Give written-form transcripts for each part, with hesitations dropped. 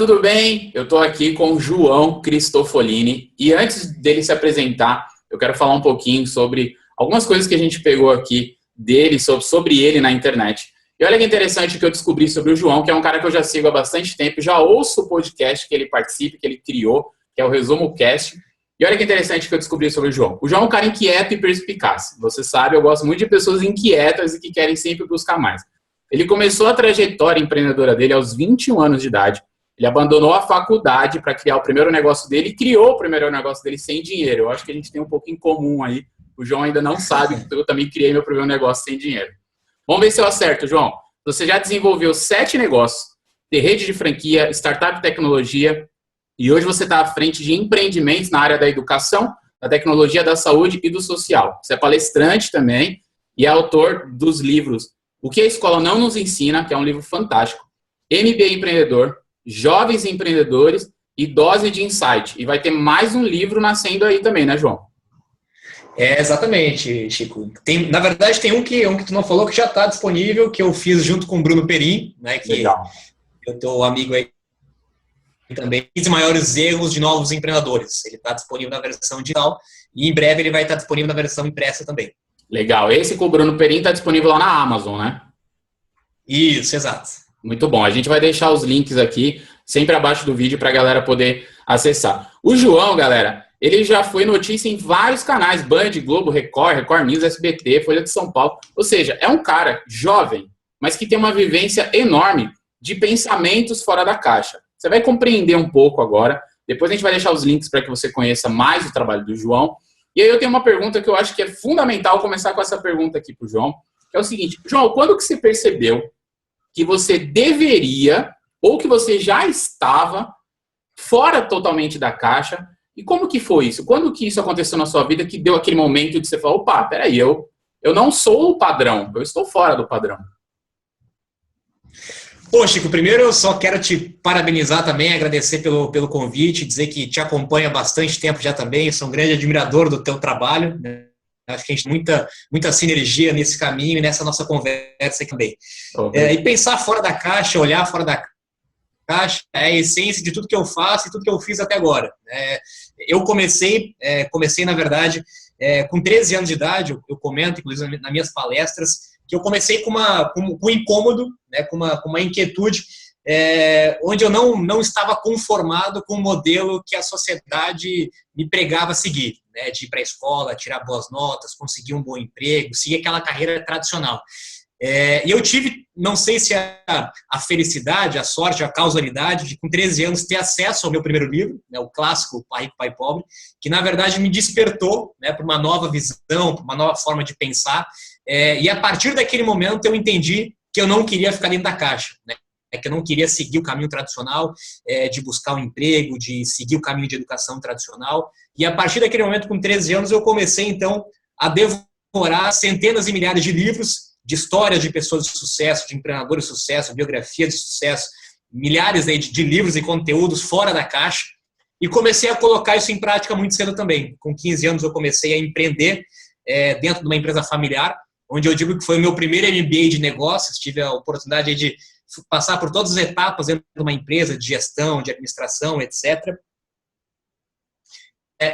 tudo bem? Eu estou aqui com o João Cristofolini e antes dele se apresentar, eu quero falar um pouquinho sobre algumas coisas que a gente pegou aqui dele, sobre ele na internet. E olha que interessante que eu descobri sobre o João, que é um cara que eu já sigo há bastante tempo, já ouço o podcast que ele participa, que ele criou, que é o Resumo Cast. E olha que interessante que eu descobri sobre o João. O João é um cara inquieto e perspicaz. Você sabe, eu gosto muito de pessoas inquietas e que querem sempre buscar mais. Ele começou a trajetória empreendedora dele aos 21 anos de idade. Ele abandonou a faculdade para criar o primeiro negócio dele e criou o primeiro negócio dele sem dinheiro. Eu acho que a gente tem um pouco em comum aí. O João ainda não sabe que eu também criei meu primeiro negócio sem dinheiro. Vamos ver se eu acerto, João. Você já desenvolveu 7 negócios, de rede de franquia, startup e tecnologia, e hoje você está à frente de empreendimentos na área da educação, da tecnologia, da saúde e do social. Você é palestrante também e é autor dos livros O que a Escola Não Nos Ensina, que é um livro fantástico, MBA Empreendedor, Jovens Empreendedores e Dose de Insight. E vai ter mais um livro nascendo aí também, né, João? Exatamente, Chico. Na verdade, tem um que tu não falou que já está disponível, que eu fiz junto com o Bruno Perim, né, que Legal. eu tô amigo aí também, 15 maiores erros de novos empreendedores. Ele está disponível na versão digital e em breve ele vai estar disponível na versão impressa também. Legal. Esse com o Bruno Perim está disponível lá na Amazon, né? Isso, exato. Muito bom. A gente vai deixar os links aqui, sempre abaixo do vídeo, para a galera poder acessar. O João, galera, ele já foi notícia em vários canais, Band, Globo, Record News, SBT, Folha de São Paulo. Ou seja, é um cara jovem, mas que tem uma vivência enorme de pensamentos fora da caixa. Você vai compreender um pouco agora. Depois a gente vai deixar os links para que você conheça mais o trabalho do João. E aí eu tenho uma pergunta que eu acho que é fundamental começar com essa pergunta aqui para o João, que é o seguinte: João, quando que você percebeu que você deveria, ou que você já estava fora totalmente da caixa, e como que foi isso? Quando que isso aconteceu na sua vida que deu aquele momento de você falar, opa, peraí, eu não sou o padrão, eu estou fora do padrão? Pô, Chico, primeiro eu só quero te parabenizar também, agradecer pelo convite, dizer que te acompanho há bastante tempo já também, sou um grande admirador do teu trabalho, né? Acho que a gente tem muita sinergia nesse caminho e nessa nossa conversa aqui também. E pensar fora da caixa, olhar fora da caixa, é a essência de tudo que eu faço e tudo que eu fiz até agora. Eu comecei, na verdade, com 13 anos de idade, eu comento, inclusive, nas minhas palestras, que eu comecei com um incômodo, né, com uma inquietude, onde eu não estava conformado com o modelo que a sociedade me pregava seguir, né, de ir para a escola, tirar boas notas, conseguir um bom emprego, seguir aquela carreira tradicional. E eu tive, não sei se a felicidade, a sorte, a causalidade de, com 13 anos, ter acesso ao meu primeiro livro, né, o clássico Pai Rico, Pai Pobre, que, na verdade, me despertou, né, para uma nova visão, para uma nova forma de pensar. E, a partir daquele momento, eu entendi que eu não queria ficar dentro da caixa, né, que eu não queria seguir o caminho tradicional de buscar um emprego, de seguir o caminho de educação tradicional. E, a partir daquele momento, com 13 anos, eu comecei, então, a devorar centenas e milhares de livros, de histórias de pessoas de sucesso, de empreendedores de sucesso, biografias de sucesso, milhares de livros e conteúdos fora da caixa, e comecei a colocar isso em prática muito cedo também. Com 15 anos eu comecei a empreender dentro de uma empresa familiar, onde eu digo que foi o meu primeiro MBA de negócios, tive a oportunidade de passar por todas as etapas dentro de uma empresa de gestão, de administração, etc.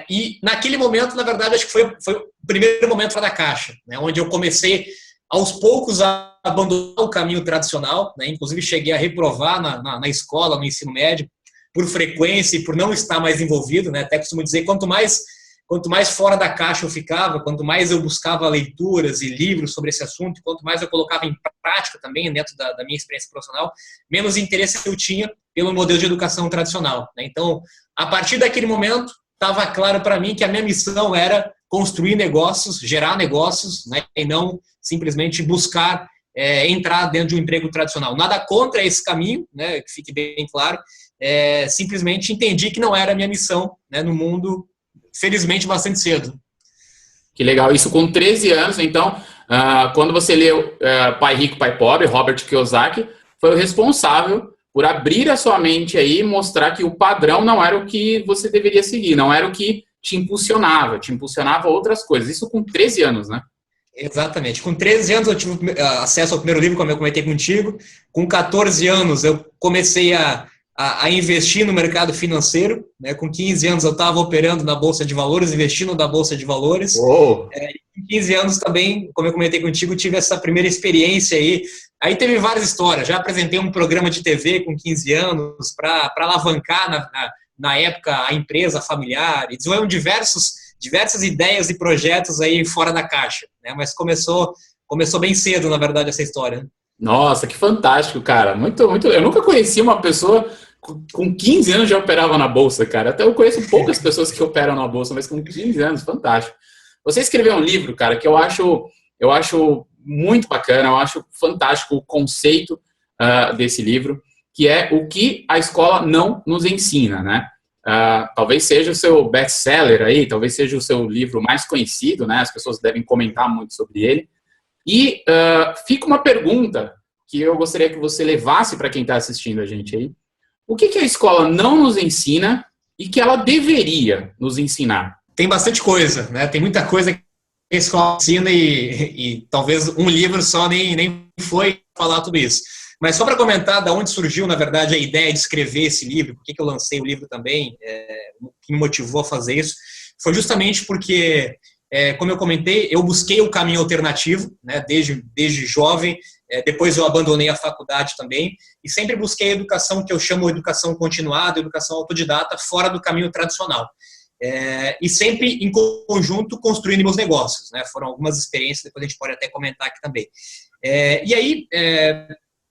E naquele momento, na verdade, acho que foi o primeiro momento fora da caixa, né, onde eu comecei aos poucos a abandonar o caminho tradicional, né? Inclusive cheguei a reprovar na escola, no ensino médio, por frequência e por não estar mais envolvido, né? Até costumo dizer, quanto mais fora da caixa eu ficava, quanto mais eu buscava leituras e livros sobre esse assunto, quanto mais eu colocava em prática também dentro da minha experiência profissional, menos interesse eu tinha pelo modelo de educação tradicional, né? Então, a partir daquele momento, estava claro para mim que a minha missão era construir negócios, gerar negócios, né, e não simplesmente buscar entrar dentro de um emprego tradicional. Nada contra esse caminho, né, que fique bem claro, simplesmente entendi que não era a minha missão, né, no mundo, felizmente, bastante cedo. Que legal. Isso com 13 anos, então, quando você leu Pai Rico, Pai Pobre, Robert Kiyosaki, foi o responsável por abrir a sua mente aí e mostrar que o padrão não era o que você deveria seguir, não era o que te impulsionava outras coisas. Isso com 13 anos, né? Exatamente. Com 13 anos eu tive acesso ao primeiro livro, como eu comentei contigo. Com 14 anos eu comecei a a investir no mercado financeiro, né? Com 15 anos eu estava operando na Bolsa de Valores, investindo na Bolsa de Valores. Com 15 anos também, como eu comentei contigo, tive essa primeira experiência aí. Aí teve várias histórias. Já apresentei um programa de TV com 15 anos para alavancar na época a empresa familiar e desenvolvemos diversas ideias e projetos aí fora da caixa, né? Mas começou bem cedo, na verdade, essa história, né? Nossa, que fantástico, cara. Muito, muito. Eu nunca conheci uma pessoa com 15 anos já operava na bolsa, cara. Até eu conheço poucas pessoas que operam na bolsa, mas com 15 anos, fantástico. Você escreveu um livro, cara, que eu acho muito bacana, eu acho fantástico o conceito desse livro, que é o que a escola não nos ensina, né? Talvez seja o seu best-seller aí, talvez seja o seu livro mais conhecido, né? As pessoas devem comentar muito sobre ele. E fica uma pergunta que eu gostaria que você levasse para quem está assistindo a gente aí. O que a escola não nos ensina e que ela deveria nos ensinar? Tem bastante coisa, né? Tem muita coisa que a escola ensina e talvez um livro só nem foi falar tudo isso. Mas só para comentar de onde surgiu, na verdade, a ideia de escrever esse livro, por que eu lancei o livro também, o que me motivou a fazer isso, foi justamente porque, como eu comentei, eu busquei o caminho alternativo, né, desde jovem. Depois eu abandonei a faculdade também e sempre busquei a educação que eu chamo de educação continuada, educação autodidata, fora do caminho tradicional. E sempre em conjunto construindo meus negócios, né? Foram algumas experiências, depois a gente pode até comentar aqui também. E aí,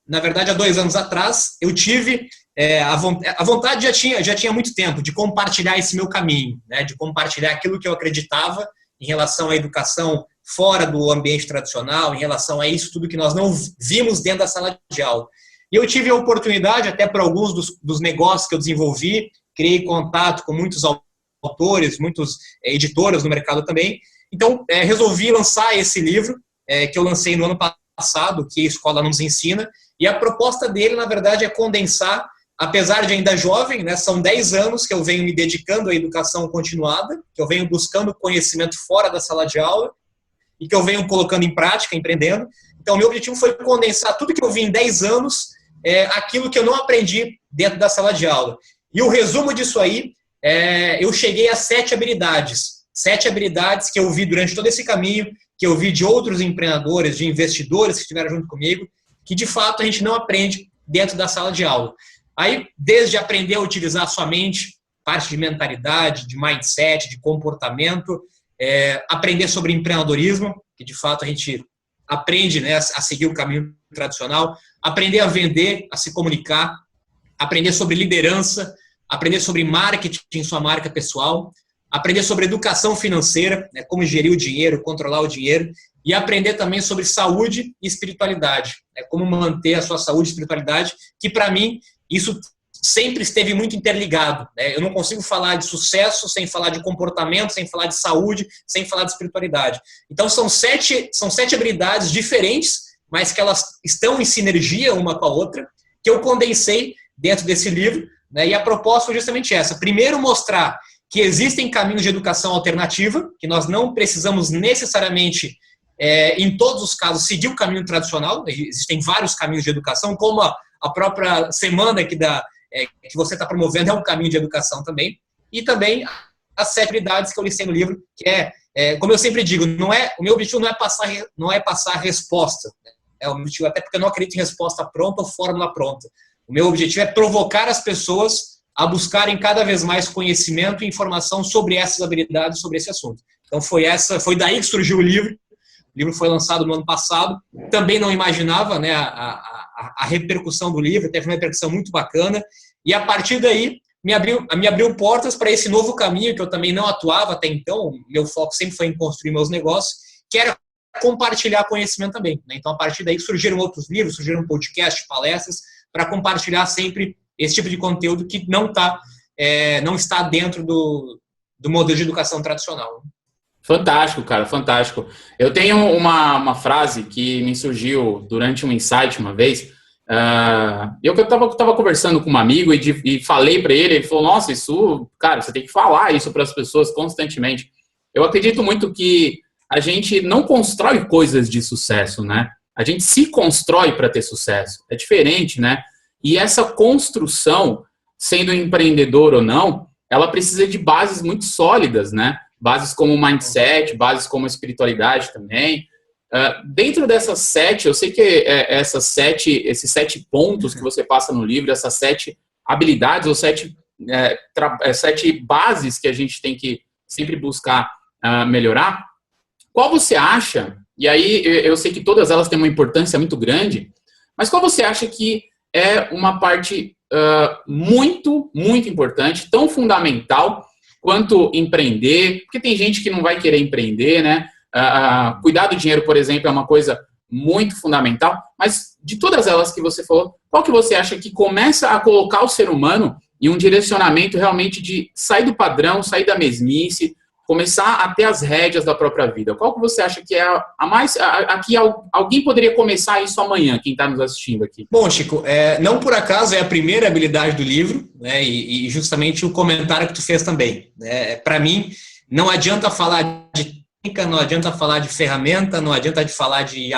na verdade, há 2 anos atrás, eu tive a vontade, já tinha muito tempo, de compartilhar esse meu caminho, né? De compartilhar aquilo que eu acreditava em relação à educação fora do ambiente tradicional, em relação a isso tudo que nós não vimos dentro da sala de aula. E eu tive a oportunidade, até por alguns dos negócios que eu desenvolvi, criei contato com muitos autores, muitos editoras no mercado também. Então, resolvi lançar esse livro, que eu lancei no ano passado, que a escola nos ensina, e a proposta dele, na verdade, é condensar, apesar de ainda jovem, né, são 10 anos que eu venho me dedicando à educação continuada, que eu venho buscando conhecimento fora da sala de aula, e que eu venho colocando em prática, empreendendo. Então, meu objetivo foi condensar tudo que eu vi em 10 anos, aquilo que eu não aprendi dentro da sala de aula. E o resumo disso aí, eu cheguei a 7 habilidades. 7 habilidades que eu vi durante todo esse caminho, que eu vi de outros empreendedores, de investidores que estiveram junto comigo, que de fato a gente não aprende dentro da sala de aula. Aí, desde aprender a utilizar a sua mente, parte de mentalidade, de mindset, de comportamento, aprender sobre empreendedorismo, que de fato a gente aprende, né, a seguir o caminho tradicional, aprender a vender, a se comunicar, aprender sobre liderança, aprender sobre marketing, sua marca pessoal, aprender sobre educação financeira, né, como gerir o dinheiro, controlar o dinheiro, e aprender também sobre saúde e espiritualidade, né, como manter a sua saúde e espiritualidade, que para mim isso sempre esteve muito interligado, né? Eu não consigo falar de sucesso sem falar de comportamento, sem falar de saúde, sem falar de espiritualidade. Então são sete habilidades diferentes, mas que elas estão em sinergia uma com a outra, que eu condensei dentro desse livro, né? E a proposta foi justamente essa. Primeiro, mostrar que existem caminhos de educação alternativa, que nós não precisamos necessariamente, em todos os casos, seguir o caminho tradicional. Existem vários caminhos de educação, como a própria semana que você está promovendo é um caminho de educação também. E também as 7 habilidades que eu listei no livro, que como eu sempre digo, o meu objetivo não é passar a resposta. O meu objetivo, até porque eu não acredito em resposta pronta ou fórmula pronta. O meu objetivo é provocar as pessoas a buscarem cada vez mais conhecimento e informação sobre essas habilidades, sobre esse assunto. Então foi daí que surgiu o livro. O livro foi lançado no ano passado. Também não imaginava, né, a repercussão do livro, teve uma repercussão muito bacana. E a partir daí me abriu portas para esse novo caminho que eu também não atuava até então. Meu foco sempre foi em construir meus negócios, que era compartilhar conhecimento também, né? Então, a partir daí surgiram outros livros, surgiram podcasts, palestras, para compartilhar sempre esse tipo de conteúdo que não está dentro do modelo de educação tradicional. Fantástico, cara, fantástico. Eu tenho uma frase que me surgiu durante um insight uma vez. Eu estava conversando com um amigo e falei para ele falou, nossa, isso, cara, você tem que falar isso para as pessoas constantemente. Eu acredito muito que a gente não constrói coisas de sucesso, né? A gente se constrói para ter sucesso. É diferente, né? E essa construção sendo empreendedor ou não, ela precisa de bases muito sólidas, né? Bases como mindset, bases como espiritualidade também. Dentro dessas 7, eu sei que esses 7 pontos que você passa no livro, essas 7 habilidades ou 7 bases que a gente tem que sempre buscar melhorar. Qual você acha, e aí eu sei que todas elas têm uma importância muito grande, mas qual você acha que é uma parte muito, muito importante, tão fundamental quanto empreender? Porque tem gente que não vai querer empreender, né? Cuidar do dinheiro, por exemplo, é uma coisa muito fundamental, mas de todas elas que você falou, qual que você acha que começa a colocar o ser humano em um direcionamento realmente de sair do padrão, sair da mesmice, começar a ter as rédeas da própria vida? Qual que você acha que é a mais... Aqui alguém poderia começar isso amanhã, quem está nos assistindo aqui? Bom, Chico, não por acaso é a primeira habilidade do livro, né, e justamente o comentário que tu fez também. Para mim, não adianta falar de técnica, não adianta falar de ferramenta, não adianta falar de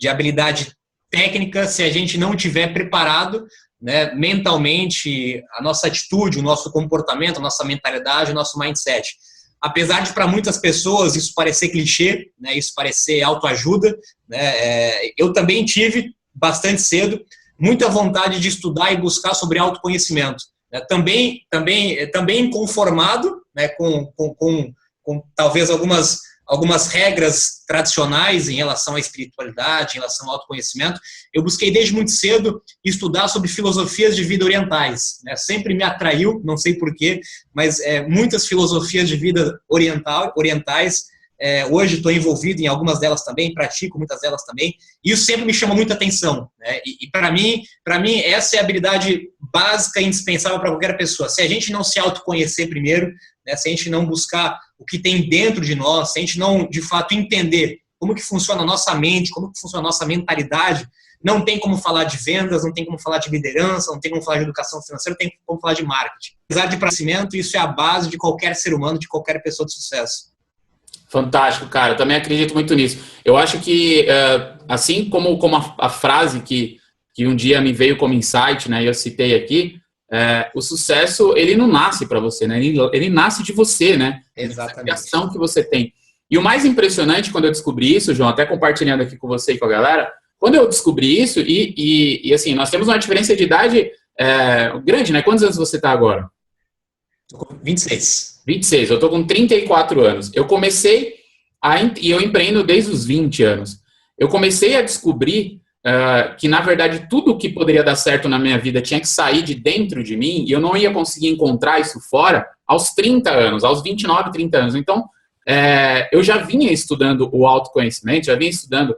habilidade técnica se a gente não estiver preparado, né, mentalmente, a nossa atitude, o nosso comportamento, a nossa mentalidade, o nosso mindset. Apesar de, para muitas pessoas, isso parecer clichê, né, isso parecer autoajuda, né, eu também tive, bastante cedo, muita vontade de estudar e buscar sobre autoconhecimento. Né, também inconformado, né, com talvez algumas regras tradicionais em relação à espiritualidade, em relação ao autoconhecimento. Eu busquei desde muito cedo estudar sobre filosofias de vida orientais, né? Sempre me atraiu, não sei porquê, mas muitas filosofias de vida orientais. Hoje estou envolvido em algumas delas também, pratico muitas delas também, e isso sempre me chama muita atenção, né? E para mim, essa é a habilidade básica e indispensável para qualquer pessoa. Se a gente não se autoconhecer primeiro, né, se a gente não buscar o que tem dentro de nós, se a gente não, de fato, entender como que funciona a nossa mente, como que funciona a nossa mentalidade, não tem como falar de vendas, não tem como falar de liderança, não tem como falar de educação financeira, não tem como falar de marketing. Apesar de conhecimento, isso é a base de qualquer ser humano, de qualquer pessoa de sucesso. Fantástico, cara. Eu também acredito muito nisso. Eu acho que, assim como a frase que um dia me veio como insight, né, e eu citei aqui, o sucesso, ele não nasce para você, né? Ele nasce de você, né? Exatamente. A ação que você tem. E o mais impressionante quando eu descobri isso, João, até compartilhando aqui com você e com a galera, quando eu descobri isso, e assim, nós temos uma diferença de idade grande, né? Quantos anos você está agora? Tô com 26. 26, eu tô com 34 anos. E eu empreendo desde os 20 anos. Eu comecei a descobrir que, na verdade, tudo que poderia dar certo na minha vida tinha que sair de dentro de mim e eu não ia conseguir encontrar isso fora aos 30 anos, aos 29, 30 anos. Então, eu já vinha estudando o autoconhecimento, já vinha estudando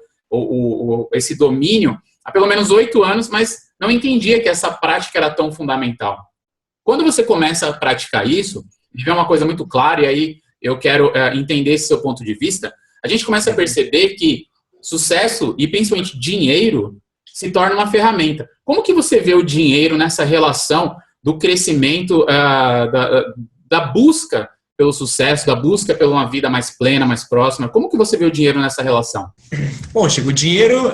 esse domínio há pelo menos 8 anos, mas não entendia que essa prática era tão fundamental. Quando você começa a praticar isso, me vê uma coisa muito clara, e aí eu quero entender esse seu ponto de vista, a gente começa a perceber que sucesso, e principalmente dinheiro, se torna uma ferramenta. Como que você vê o dinheiro nessa relação do crescimento, da busca pelo sucesso, da busca por uma vida mais plena, mais próxima? Como que você vê o dinheiro nessa relação? Bom, Chico, o dinheiro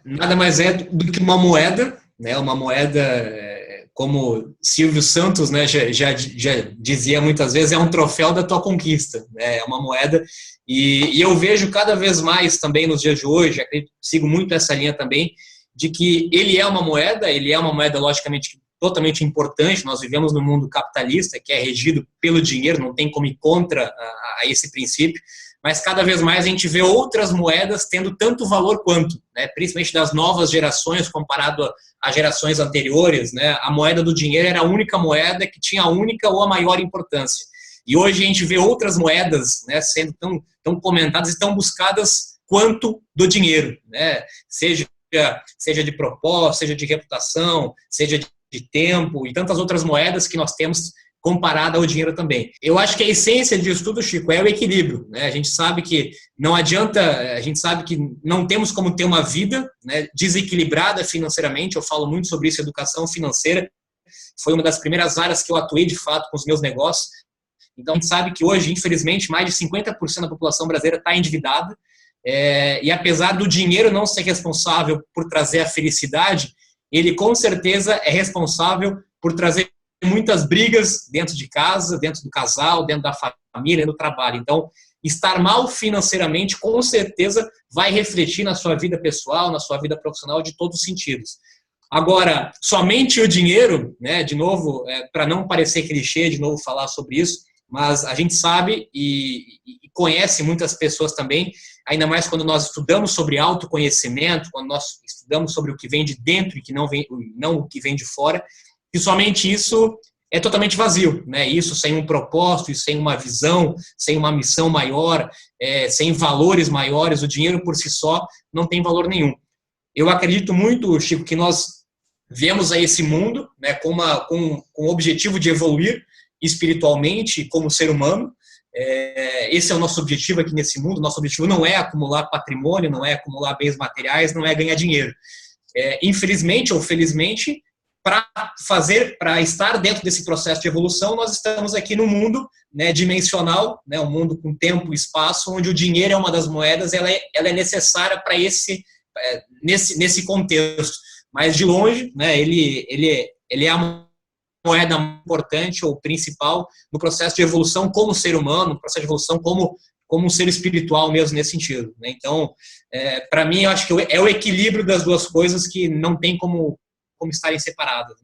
nada mais é do que uma moeda, né? Uma moeda, como Silvio Santos, né, já dizia muitas vezes, é um troféu da tua conquista, né? É uma moeda. E eu vejo cada vez mais também nos dias de hoje, acredito, sigo muito essa linha também, de que ele é uma moeda logicamente totalmente importante. Nós vivemos num mundo capitalista que é regido pelo dinheiro, não tem como ir contra a esse princípio, mas cada vez mais a gente vê outras moedas tendo tanto valor quanto, né? Principalmente das novas gerações comparado a gerações anteriores, né? A moeda do dinheiro era a única moeda que tinha a única ou a maior importância. E hoje a gente vê outras moedas, né, sendo tão comentadas e tão buscadas quanto do dinheiro, né? Seja de propósito, seja de reputação, seja de tempo e tantas outras moedas que nós temos comparada ao dinheiro também. Eu acho que a essência disso tudo, Chico, é o equilíbrio, né? A gente sabe que não adianta, a gente sabe que não temos como ter uma vida, né, desequilibrada financeiramente. Eu falo muito sobre isso, educação financeira. Foi uma das primeiras áreas que eu atuei de fato com os meus negócios. Então, a gente sabe que hoje, infelizmente, mais de 50% da população brasileira está endividada. E apesar do dinheiro não ser responsável por trazer a felicidade, ele com certeza é responsável por trazer muitas brigas dentro de casa, dentro do casal, dentro da família, no trabalho. Então, estar mal financeiramente, com certeza, vai refletir na sua vida pessoal, na sua vida profissional, de todos os sentidos. Agora, somente o dinheiro, né, de novo, para não parecer clichê, de novo falar sobre isso, mas a gente sabe e conhece muitas pessoas também, ainda mais quando nós estudamos sobre autoconhecimento, quando nós estudamos sobre o que vem de dentro e que não o que vem de fora, que somente isso é totalmente vazio, né? Isso sem um propósito, sem uma visão, sem uma missão maior, sem valores maiores, o dinheiro por si só não tem valor nenhum. Eu acredito muito, Chico, que nós viemos a esse mundo, né, com o objetivo de evoluir espiritualmente como ser humano. Esse é o nosso objetivo aqui nesse mundo. Nosso objetivo não é acumular patrimônio, não é acumular bens materiais, não é ganhar dinheiro. Infelizmente ou felizmente, para estar dentro desse processo de evolução, nós estamos aqui no mundo, né, dimensional, né, um mundo com tempo e espaço, onde o dinheiro é uma das moedas, ela é necessária para nesse contexto. Mas de longe, né, ele é a moeda importante ou principal no processo de evolução como ser humano, no processo de evolução como um ser espiritual mesmo nesse sentido, né? Então, para mim, eu acho que é o equilíbrio das duas coisas que não tem como estarem separadas.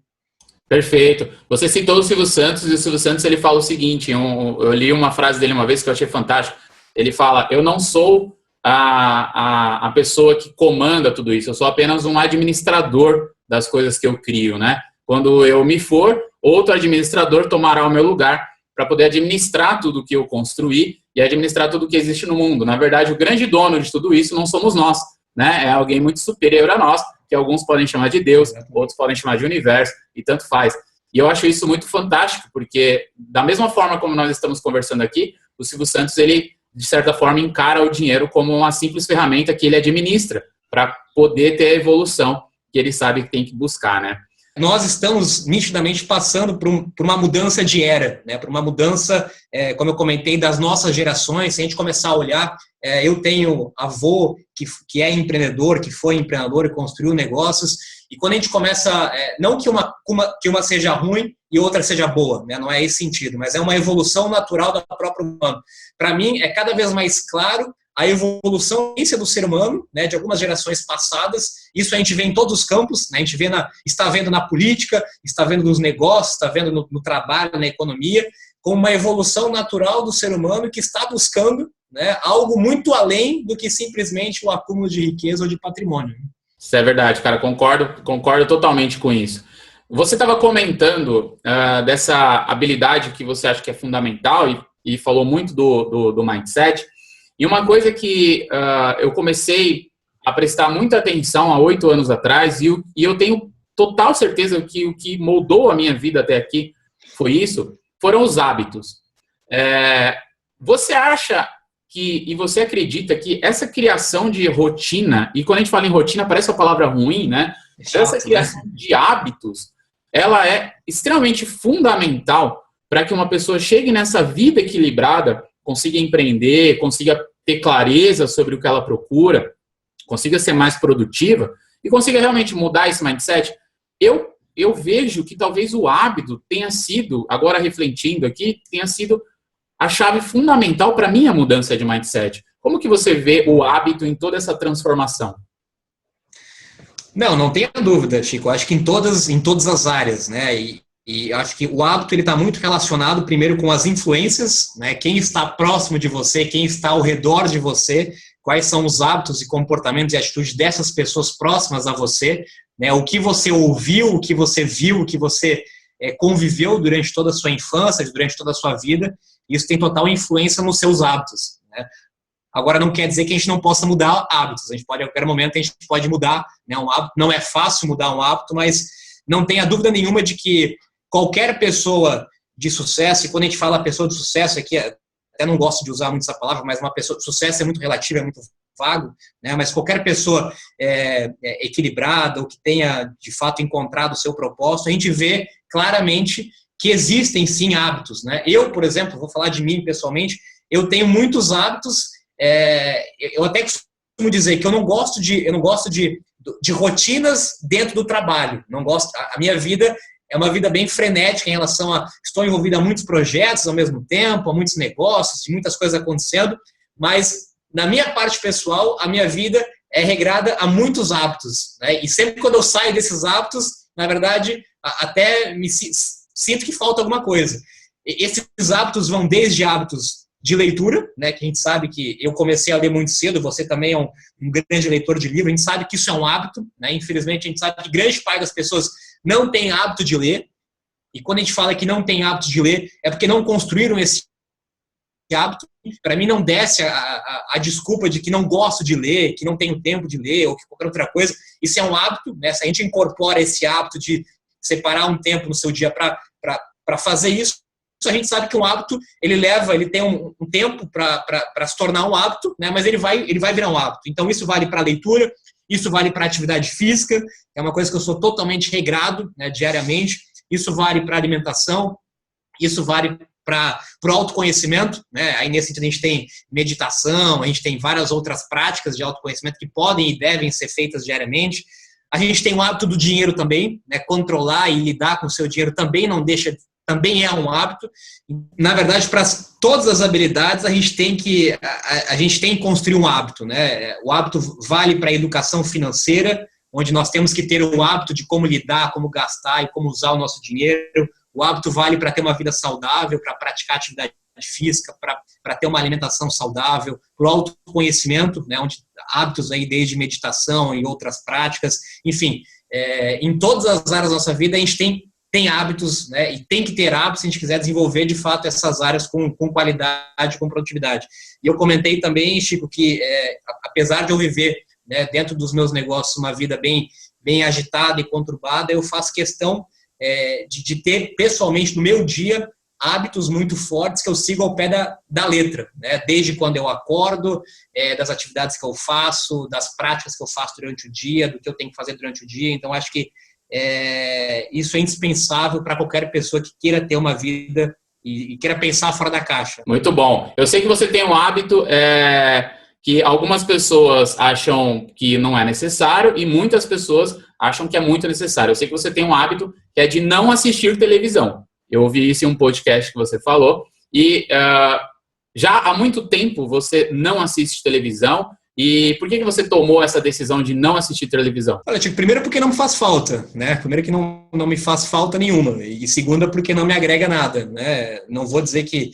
Perfeito. Você citou o Silvio Santos, e o Silvio Santos ele fala o seguinte, eu li uma frase dele uma vez que eu achei fantástico. Ele fala: eu não sou a pessoa que comanda tudo isso, eu sou apenas um administrador das coisas que eu crio, né? Quando eu me for, outro administrador tomará o meu lugar para poder administrar tudo que eu construí e administrar tudo que existe no mundo. Na verdade, o grande dono de tudo isso não somos nós, né? É alguém muito superior a nós, que alguns podem chamar de Deus, outros podem chamar de universo, e tanto faz. E eu acho isso muito fantástico, porque da mesma forma como nós estamos conversando aqui, o Silvio Santos, ele, de certa forma, encara o dinheiro como uma simples ferramenta que ele administra para poder ter a evolução que ele sabe que tem que buscar, né? Nós estamos nitidamente passando por uma mudança de era, né? Por uma mudança, como eu comentei, das nossas gerações. Se a gente começar a olhar, eu tenho avô que é empreendedor, que foi empreendedor e construiu negócios, e quando a gente começa, não que uma seja ruim e outra seja boa, né? Não é esse sentido, mas é uma evolução natural da própria humana. Para mim, é cada vez mais claro a evolução do ser humano, né, de algumas gerações passadas. Isso a gente vê em todos os campos, né, a gente está vendo na política, está vendo nos negócios, está vendo no trabalho, na economia, como uma evolução natural do ser humano que está buscando, né, algo muito além do que simplesmente o acúmulo de riqueza ou de patrimônio. Isso é verdade, cara, concordo totalmente com isso. Você estava comentando dessa habilidade que você acha que é fundamental e falou muito do mindset. E uma coisa que eu comecei a prestar muita atenção há 8 anos atrás, e eu tenho total certeza que o que moldou a minha vida até aqui foram os hábitos. Você acha e você acredita que essa criação de rotina, e quando a gente fala em rotina parece uma palavra ruim, né? Essa criação de hábitos, ela é extremamente fundamental para que uma pessoa chegue nessa vida equilibrada, consiga empreender, consiga ter clareza sobre o que ela procura, consiga ser mais produtiva e consiga realmente mudar esse mindset. Eu vejo que talvez o hábito tenha sido, agora refletindo aqui, tenha sido a chave fundamental para a minha mudança de mindset. Como que você vê o hábito em toda essa transformação? Não tenha dúvida, Chico. Acho que em todas as áreas, né? E acho que o hábito ele está muito relacionado primeiro com as influências, né? Quem está próximo de você, quem está ao redor de você, quais são os hábitos e comportamentos e atitudes dessas pessoas próximas a você, né? O que você ouviu, o que você viu, o que você conviveu durante toda a sua infância, durante toda a sua vida, isso tem total influência nos seus hábitos, né? Agora, não quer dizer que a gente não possa mudar hábitos. A gente pode, a qualquer momento, a gente pode mudar, né, um hábito. Não é fácil mudar um hábito, mas não tenha dúvida nenhuma de que qualquer pessoa de sucesso, e quando a gente fala pessoa de sucesso, aqui até não gosto de usar muito essa palavra, mas uma pessoa de sucesso é muito relativo, é muito vago, né? Mas qualquer pessoa equilibrada, ou que tenha, de fato, encontrado o seu propósito, a gente vê claramente que existem, sim, hábitos, né? Eu, por exemplo, vou falar de mim pessoalmente, eu tenho muitos hábitos, eu até costumo dizer que eu não gosto de de rotinas dentro do trabalho. Não gosto. A minha vida é uma vida bem frenética em relação a... Estou envolvido em muitos projetos ao mesmo tempo, a muitos negócios, muitas coisas acontecendo, mas na minha parte pessoal, a minha vida é regrada a muitos hábitos, né? E sempre quando eu saio desses hábitos, na verdade, até me sinto que falta alguma coisa. Esses hábitos vão desde hábitos de leitura, né, que a gente sabe que eu comecei a ler muito cedo, você também é um grande leitor de livro, a gente sabe que isso é um hábito, né? Infelizmente a gente sabe que grande parte das pessoas não tem hábito de ler, e quando a gente fala que não tem hábito de ler, é porque não construíram esse hábito. Para mim não desce a desculpa de que não gosto de ler, que não tenho tempo de ler, ou que qualquer outra coisa. Isso é um hábito, né? Se a gente incorpora esse hábito de separar um tempo no seu dia para fazer isso, a gente sabe que um hábito, ele tem um tempo para se tornar um hábito, né? Mas ele vai virar um hábito. Então isso vale para a leitura, isso vale para a atividade física, que é uma coisa que eu sou totalmente regrado, né, diariamente. Isso vale para a alimentação, isso vale para o autoconhecimento, né? Aí nesse sentido a gente tem meditação, a gente tem várias outras práticas de autoconhecimento que podem e devem ser feitas diariamente. A gente tem o hábito do dinheiro também, né? Controlar e lidar com o seu dinheiro também é um hábito. Na verdade, para todas as habilidades, a gente tem que construir um hábito, né? O hábito vale para a educação financeira, onde nós temos que ter o hábito de como lidar, como gastar e como usar o nosso dinheiro. O hábito vale para ter uma vida saudável, para praticar atividade física, para ter uma alimentação saudável, para o autoconhecimento, né? Onde hábitos aí desde meditação e outras práticas, enfim, em todas as áreas da nossa vida a gente tem hábitos, né, e tem que ter hábitos se a gente quiser desenvolver, de fato, essas áreas com qualidade, com produtividade. E eu comentei também, Chico, que apesar de eu viver, né, dentro dos meus negócios uma vida bem agitada e conturbada, eu faço questão de ter, pessoalmente, no meu dia, hábitos muito fortes que eu sigo ao pé da letra, né, desde quando eu acordo, das atividades que eu faço, das práticas que eu faço durante o dia, do que eu tenho que fazer durante o dia. Então, acho que isso é indispensável para qualquer pessoa que queira ter uma vida e queira pensar fora da caixa. Muito bom. Eu sei que você tem um hábito que algumas pessoas acham que não é necessário e muitas pessoas acham que é muito necessário. Eu sei que você tem um hábito que é de não assistir televisão. Eu ouvi isso em um podcast que você falou e já há muito tempo você não assiste televisão. E por que você tomou essa decisão de não assistir televisão? Olha, Tiago, primeiro porque não me faz falta, né? Primeiro que não me faz falta nenhuma. E segunda porque não me agrega nada, né? Não vou dizer que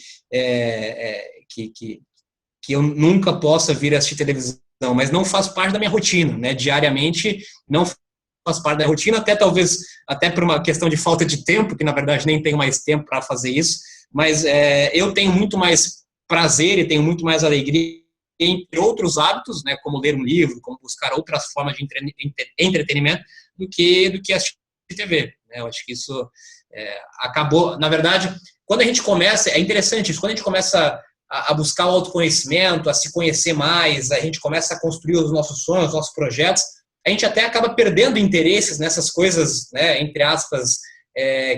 eu nunca possa vir assistir televisão, mas não faz parte da minha rotina, né? Diariamente não faz parte da rotina, até por uma questão de falta de tempo, que na verdade nem tenho mais tempo para fazer isso, mas eu tenho muito mais prazer e tenho muito mais alegria entre outros hábitos, né, como ler um livro, como buscar outras formas de entretenimento do que assistir TV. Né? Eu acho que isso acabou. Na verdade, quando a gente começa, é interessante isso, quando a gente começa a buscar o autoconhecimento, a se conhecer mais, a gente começa a construir os nossos sonhos, os nossos projetos, a gente até acaba perdendo interesses nessas coisas, né, entre aspas,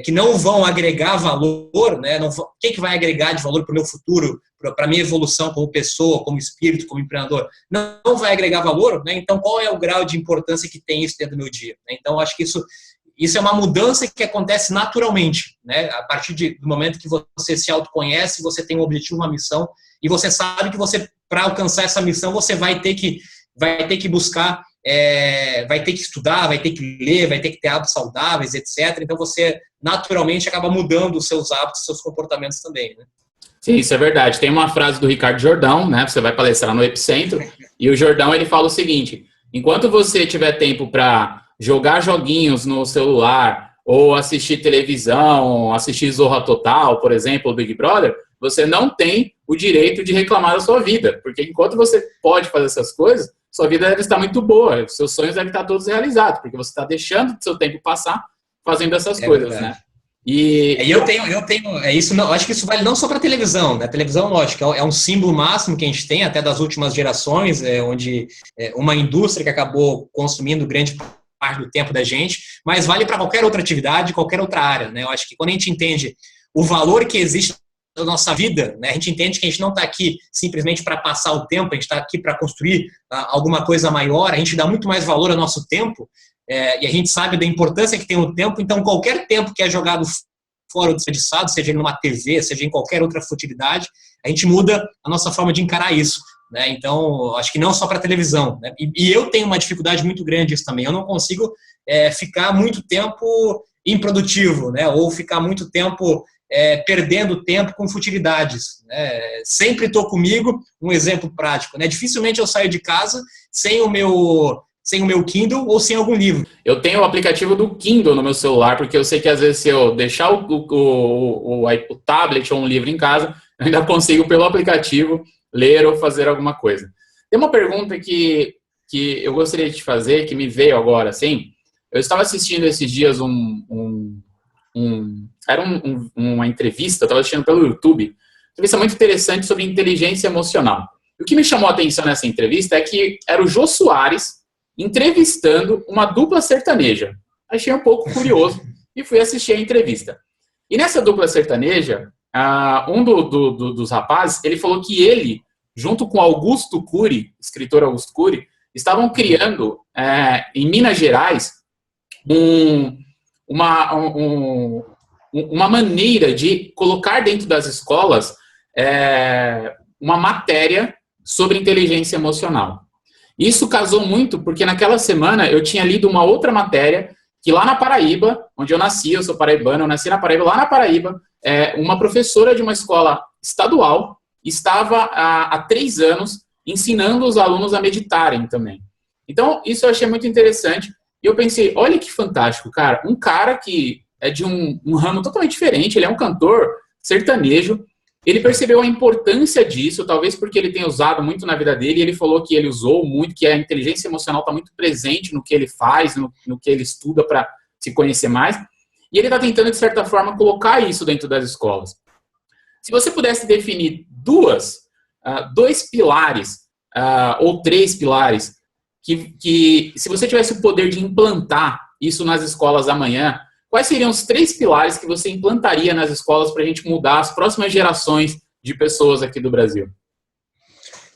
que não vão agregar valor, né? O que vai agregar de valor para o meu futuro, para a minha evolução como pessoa, como espírito, como empreendedor? Não vai agregar valor, né? Então, qual é o grau de importância que tem isso dentro do meu dia? Então, acho que isso é uma mudança que acontece naturalmente, né? A partir do momento que você se autoconhece, você tem um objetivo, uma missão, e você sabe que para alcançar essa missão, você vai ter que buscar, vai ter que estudar, vai ter que ler, vai ter que ter hábitos saudáveis, etc. Então, você naturalmente acaba mudando os seus hábitos, os seus comportamentos também, né? Sim, isso é verdade. Tem uma frase do Ricardo Jordão, né? Você vai palestrar no Epicentro, e o Jordão ele fala o seguinte: enquanto você tiver tempo para jogar joguinhos no celular, ou assistir televisão, assistir Zorra Total, por exemplo, ou Big Brother, você não tem o direito de reclamar da sua vida, porque enquanto você pode fazer essas coisas, sua vida deve estar muito boa, seus sonhos devem estar todos realizados, porque você está deixando seu tempo passar fazendo essas coisas, verdade. Né? E eu tenho isso. Não, acho que isso vale não só para televisão, né? Televisão, lógico, é um símbolo máximo que a gente tem até das últimas gerações, onde uma indústria que acabou consumindo grande parte do tempo da gente, mas vale para qualquer outra atividade, qualquer outra área, né? Eu acho que quando a gente entende o valor que existe da nossa vida, né? A gente entende que a gente não está aqui simplesmente para passar o tempo, a gente está aqui para construir alguma coisa maior, a gente dá muito mais valor ao nosso tempo, e a gente sabe da importância que tem o tempo, então qualquer tempo que é jogado fora ou desperdiçado, seja numa TV, seja em qualquer outra futilidade, a gente muda a nossa forma de encarar isso, né? Então, acho que não só para televisão, né? E eu tenho uma dificuldade muito grande nisso também, eu não consigo ficar muito tempo improdutivo, né? Ou ficar muito tempo perdendo tempo com futilidades, né? Sempre estou comigo, um exemplo prático, né? Dificilmente eu saio de casa sem o meu Kindle ou sem algum livro. Eu tenho o aplicativo do Kindle no meu celular, porque eu sei que às vezes se eu deixar o tablet ou um livro em casa, eu ainda consigo pelo aplicativo ler ou fazer alguma coisa. Tem uma pergunta que eu gostaria de te fazer, que me veio agora, assim. Eu estava assistindo esses dias uma entrevista, eu estava assistindo pelo YouTube, uma entrevista muito interessante sobre inteligência emocional. E o que me chamou a atenção nessa entrevista é que era o Jô Soares entrevistando uma dupla sertaneja. Achei um pouco curioso e fui assistir a entrevista. E nessa dupla sertaneja, um dos rapazes, ele falou que ele, junto com Augusto Cury, escritor Augusto Cury, estavam criando, em Minas Gerais, uma maneira de colocar dentro das escolas uma matéria sobre inteligência emocional. Isso casou muito porque naquela semana eu tinha lido uma outra matéria que lá na Paraíba, onde eu nasci, eu sou paraibano, eu nasci na Paraíba, lá na Paraíba, uma professora de uma escola estadual estava há 3 anos ensinando os alunos a meditarem também. Então, isso eu achei muito interessante. E eu pensei, olha que fantástico, cara. Um cara que é de um ramo totalmente diferente, ele é um cantor sertanejo, ele percebeu a importância disso, talvez porque ele tenha usado muito na vida dele, e ele falou que ele usou muito, que a inteligência emocional está muito presente no que ele faz, no que ele estuda para se conhecer mais, e ele está tentando, de certa forma, colocar isso dentro das escolas. Se você pudesse definir dois pilares, ou 3 pilares, que se você tivesse o poder de implantar isso nas escolas amanhã, quais seriam os 3 pilares que você implantaria nas escolas para a gente mudar as próximas gerações de pessoas aqui do Brasil?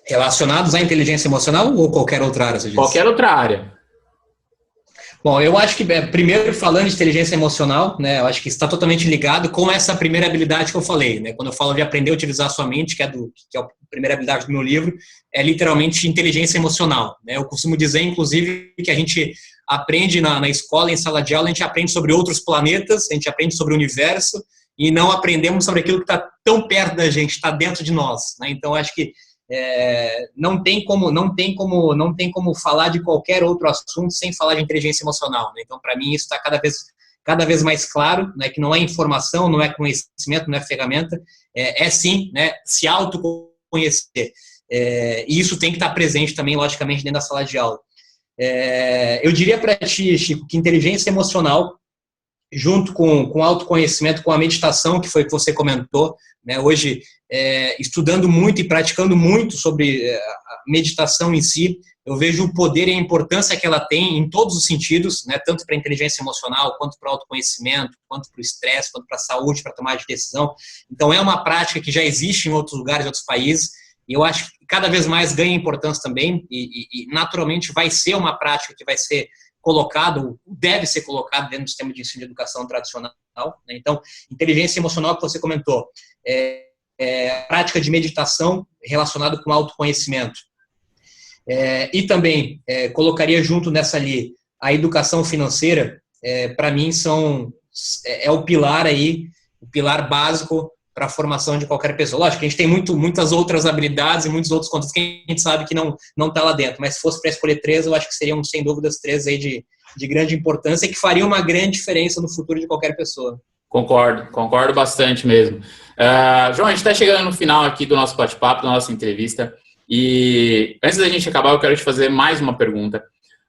Relacionados à inteligência emocional ou qualquer outra área, você disse? Qualquer outra área. Bom, eu acho que, primeiro, falando de inteligência emocional, né, eu acho que está totalmente ligado com essa primeira habilidade que eu falei, né? Quando eu falo de aprender a utilizar a sua mente, que é a primeira habilidade do meu livro, é literalmente inteligência emocional, né? Eu costumo dizer, inclusive, que a gente aprende na escola, em sala de aula, a gente aprende sobre outros planetas, a gente aprende sobre o universo e não aprendemos sobre aquilo que está tão perto da gente, está dentro de nós, né? Então, acho que não tem como falar de qualquer outro assunto sem falar de inteligência emocional, né? Então, para mim, isso está cada vez mais claro, né? Que não é informação, não é conhecimento, não é ferramenta, sim, né? Se autoconhecer. E isso tem que estar presente também, logicamente, dentro da sala de aula. Eu diria para ti, Chico, que inteligência emocional, junto com autoconhecimento, com a meditação, que foi que você comentou, né? Hoje, estudando muito e praticando muito sobre a meditação em si, eu vejo o poder e a importância que ela tem em todos os sentidos, né? Tanto para a inteligência emocional, quanto para o autoconhecimento, quanto para o estresse, quanto para a saúde, para tomar de decisão. Então, é uma prática que já existe em outros lugares, em outros países, e eu acho que cada vez mais ganha importância também, e naturalmente vai ser uma prática que vai ser colocado, deve ser colocado dentro do sistema de ensino de educação tradicional, né? Então, inteligência emocional que você comentou, prática de meditação relacionada com autoconhecimento. E também colocaria junto nessa ali a educação financeira, para mim é o pilar aí, o pilar básico para a formação de qualquer pessoa. Lógico que a gente tem muitas outras habilidades e muitos outros conteúdos que a gente sabe que não está lá dentro, mas se fosse para escolher 3, eu acho que seriam, sem dúvidas, 3 aí de grande importância e que fariam uma grande diferença no futuro de qualquer pessoa. Concordo bastante mesmo. João, a gente está chegando no final aqui do nosso bate-papo, da nossa entrevista, e antes da gente acabar, eu quero te fazer mais uma pergunta.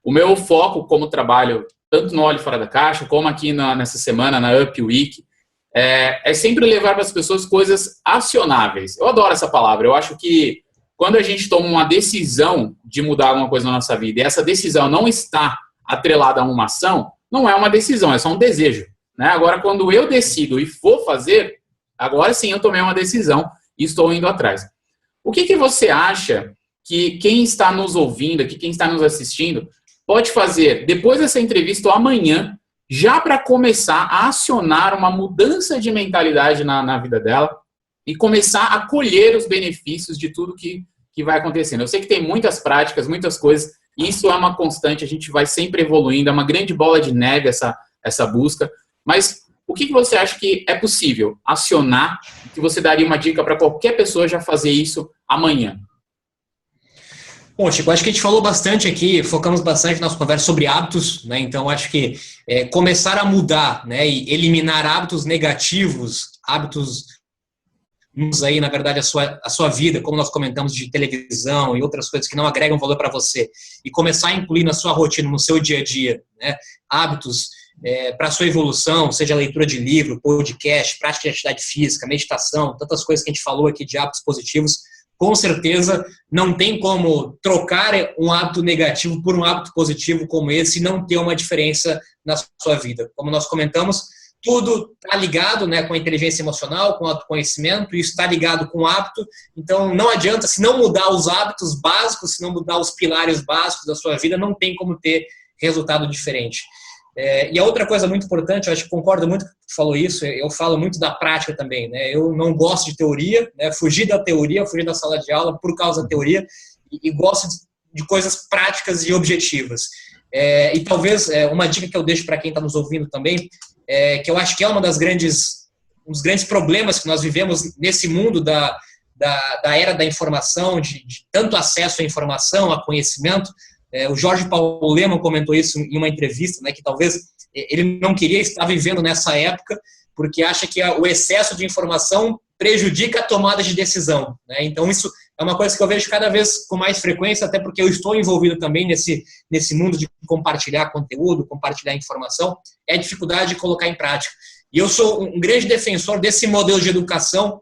O meu foco como trabalho, tanto no Olhe Fora da Caixa, como aqui nessa semana, na Up Week, é sempre levar para as pessoas coisas acionáveis. Eu adoro essa palavra. Eu acho que quando a gente toma uma decisão de mudar alguma coisa na nossa vida e essa decisão não está atrelada a uma ação, não é uma decisão, é só um desejo, né? Agora, quando eu decido e vou fazer, agora sim eu tomei uma decisão e estou indo atrás. O que você acha que quem está nos ouvindo aqui, quem está nos assistindo, pode fazer depois dessa entrevista ou amanhã, já para começar a acionar uma mudança de mentalidade na vida dela e começar a colher os benefícios de tudo que vai acontecendo? Eu sei que tem muitas práticas, muitas coisas, e isso é uma constante, a gente vai sempre evoluindo, é uma grande bola de neve essa busca, mas o que você acha que é possível acionar, que você daria uma dica para qualquer pessoa já fazer isso amanhã? Bom, Chico, acho que a gente falou bastante aqui, focamos bastante na nossa conversa sobre hábitos, né? Então, acho que começar a mudar, né, e eliminar hábitos negativos, hábitos aí, na verdade, a sua vida, como nós comentamos, de televisão e outras coisas que não agregam valor para você, e começar a incluir na sua rotina, no seu dia a dia, né, hábitos para a sua evolução, seja leitura de livro, podcast, prática de atividade física, meditação, tantas coisas que a gente falou aqui de hábitos positivos, com certeza não tem como trocar um hábito negativo por um hábito positivo como esse e não ter uma diferença na sua vida. Como nós comentamos, tudo está ligado, né, com a inteligência emocional, com o autoconhecimento, e isso está ligado com o hábito. Então, não adianta, se não mudar os hábitos básicos, se não mudar os pilares básicos da sua vida, não tem como ter resultado diferente. E a outra coisa muito importante, eu acho que concordo muito com você falou isso, eu falo muito da prática também, né? Eu não gosto de teoria, né? Fugir da teoria, fugir da sala de aula por causa da teoria, e gosto de coisas práticas e objetivas. E talvez uma dica que eu deixo para quem está nos ouvindo também, que eu acho que é um dos grandes problemas que nós vivemos nesse mundo da era da informação, de tanto acesso à informação, a conhecimento. O Jorge Paulo Lemann comentou isso em uma entrevista, né, que talvez ele não queria estar vivendo nessa época, porque acha que o excesso de informação prejudica a tomada de decisão, né? Então, isso é uma coisa que eu vejo cada vez com mais frequência, até porque eu estou envolvido também nesse mundo de compartilhar conteúdo, compartilhar informação, é a dificuldade de colocar em prática. E eu sou um grande defensor desse modelo de educação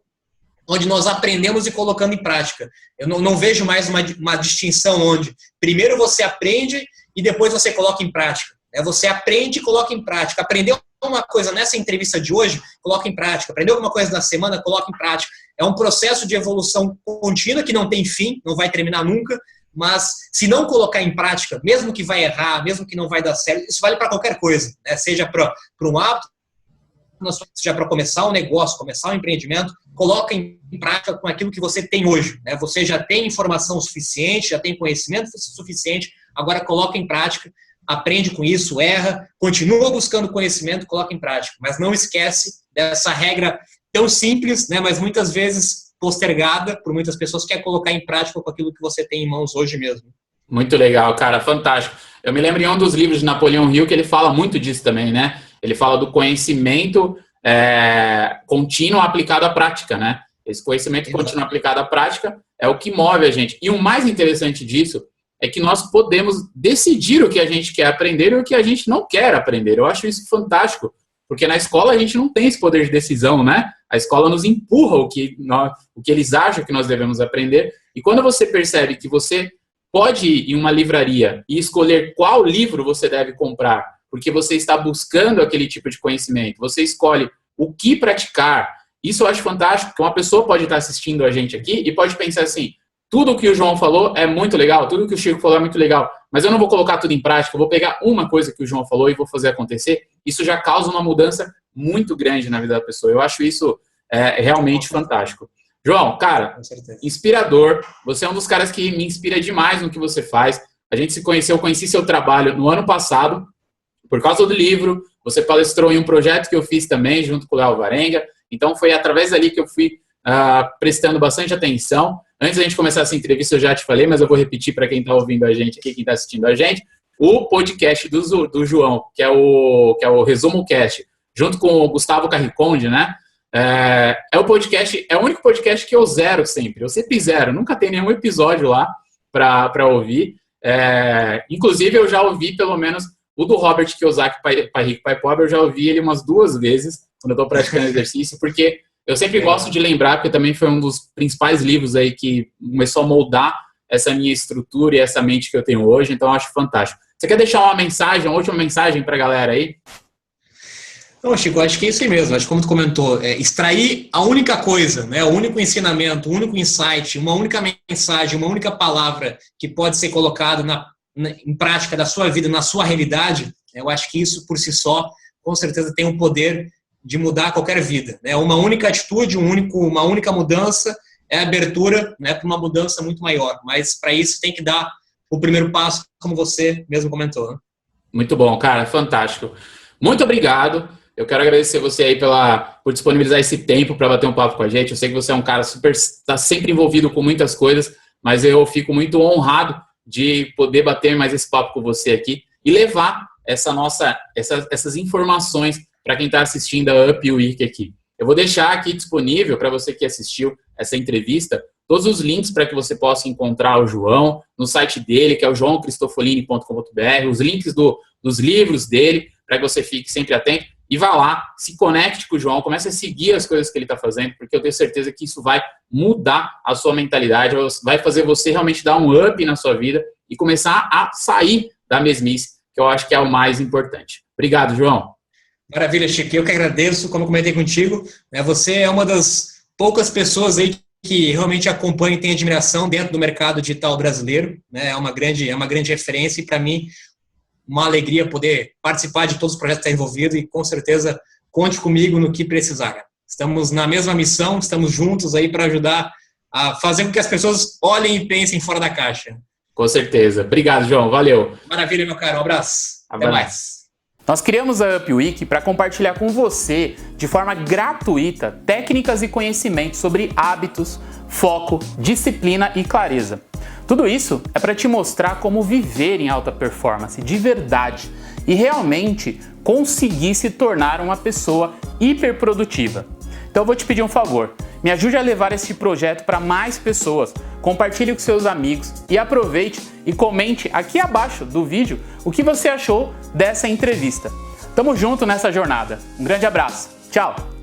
onde nós aprendemos e colocando em prática. Eu não vejo mais uma distinção onde primeiro você aprende e depois você coloca em prática. Você aprende e coloca em prática. Aprendeu uma coisa nessa entrevista de hoje, coloca em prática. Aprendeu alguma coisa na semana, coloca em prática. É um processo de evolução contínua que não tem fim, não vai terminar nunca, mas se não colocar em prática, mesmo que vai errar, mesmo que não vai dar certo, isso vale para qualquer coisa, né? Seja para um hábito, seja para começar um negócio, começar um empreendimento, coloca em prática com aquilo que você tem hoje, né? Você já tem informação suficiente, já tem conhecimento suficiente, agora coloca em prática, aprende com isso, erra, continua buscando conhecimento, coloca em prática, mas não esquece dessa regra tão simples, né, mas muitas vezes postergada por muitas pessoas, que é colocar em prática com aquilo que você tem em mãos hoje mesmo. Muito legal, cara, fantástico. Eu me lembro em um dos livros de Napoleão Hill que ele fala muito disso também, né? Ele fala do conhecimento contínuo aplicado à prática, né? Esse conhecimento contínuo aplicado à prática é o que move a gente. E o mais interessante disso é que nós podemos decidir o que a gente quer aprender e o que a gente não quer aprender. Eu acho isso fantástico, porque na escola a gente não tem esse poder de decisão, né? A escola nos empurra o que eles acham que nós devemos aprender. E quando você percebe que você pode ir em uma livraria e escolher qual livro você deve comprar, porque você está buscando aquele tipo de conhecimento, você escolhe o que praticar. Isso eu acho fantástico, porque uma pessoa pode estar assistindo a gente aqui e pode pensar assim: tudo o que o João falou é muito legal, tudo o que o Chico falou é muito legal, mas eu não vou colocar tudo em prática, eu vou pegar uma coisa que o João falou e vou fazer acontecer. Isso já causa uma mudança muito grande na vida da pessoa. Eu acho isso realmente fantástico. João, cara, inspirador. Você é um dos caras que me inspira demais no que você faz. A gente se conheceu, eu conheci seu trabalho no ano passado, por causa do livro. Você palestrou em um projeto que eu fiz também, junto com o Léo Varenga. Então, foi através dali que eu fui prestando bastante atenção. Antes da gente começar essa entrevista, eu já te falei, mas eu vou repetir para quem está ouvindo a gente aqui, quem está assistindo a gente, o podcast do João, que é o Resumo Cast, junto com o Gustavo Carriconde, né? É o único podcast que eu zero sempre. Eu sempre zero, nunca tem nenhum episódio lá para ouvir. Inclusive, eu já ouvi pelo menos o do Robert Kiyosaki, Pai Rico, Pai Pobre, eu já ouvi ele umas 2 vezes quando eu estou praticando exercício, porque eu sempre gosto de lembrar, porque também foi um dos principais livros aí que começou a moldar essa minha estrutura e essa mente que eu tenho hoje, então eu acho fantástico. Você quer deixar uma última mensagem para a galera aí? Não, Chico, acho que é isso aí mesmo. Acho que como tu comentou, extrair a única coisa, né, o único ensinamento, o único insight, uma única mensagem, uma única palavra que pode ser colocado em prática da sua vida, na sua realidade, eu acho que isso por si só, com certeza tem o poder de mudar qualquer vida. Né? Uma única atitude, uma única mudança é abertura, né, para uma mudança muito maior. Mas para isso tem que dar o primeiro passo, como você mesmo comentou. Né? Muito bom, cara, fantástico. Muito obrigado. Eu quero agradecer você aí por disponibilizar esse tempo para bater um papo com a gente. Eu sei que você é um cara está sempre envolvido com muitas coisas, mas eu fico muito honrado de poder bater mais esse papo com você aqui e levar essas informações para quem está assistindo a Up Week aqui. Eu vou deixar aqui disponível para você que assistiu essa entrevista todos os links para que você possa encontrar o João no site dele, que é o joaocristofolini.com.br, os links dos livros dele, para que você fique sempre atento. E vá lá, se conecte com o João, comece a seguir as coisas que ele está fazendo, porque eu tenho certeza que isso vai mudar a sua mentalidade, vai fazer você realmente dar um up na sua vida e começar a sair da mesmice, que eu acho que é o mais importante. Obrigado, João. Maravilha, Chico. Eu que agradeço, como eu comentei contigo, né, você é uma das poucas pessoas aí que realmente acompanha e tem admiração dentro do mercado digital brasileiro, né, é uma grande referência e para mim uma alegria poder participar de todos os projetos que está envolvido e com certeza conte comigo no que precisar. Estamos na mesma missão, estamos juntos aí para ajudar a fazer com que as pessoas olhem e pensem fora da caixa. Com certeza. Obrigado, João. Valeu. Maravilha, meu caro. Um abraço. Até mais. Nós criamos a Up Week para compartilhar com você, de forma gratuita, técnicas e conhecimentos sobre hábitos, foco, disciplina e clareza. Tudo isso é para te mostrar como viver em alta performance de verdade e realmente conseguir se tornar uma pessoa hiperprodutiva. Então eu vou te pedir um favor, me ajude a levar esse projeto para mais pessoas, compartilhe com seus amigos e aproveite e comente aqui abaixo do vídeo o que você achou dessa entrevista. Tamo junto nessa jornada. Um grande abraço. Tchau!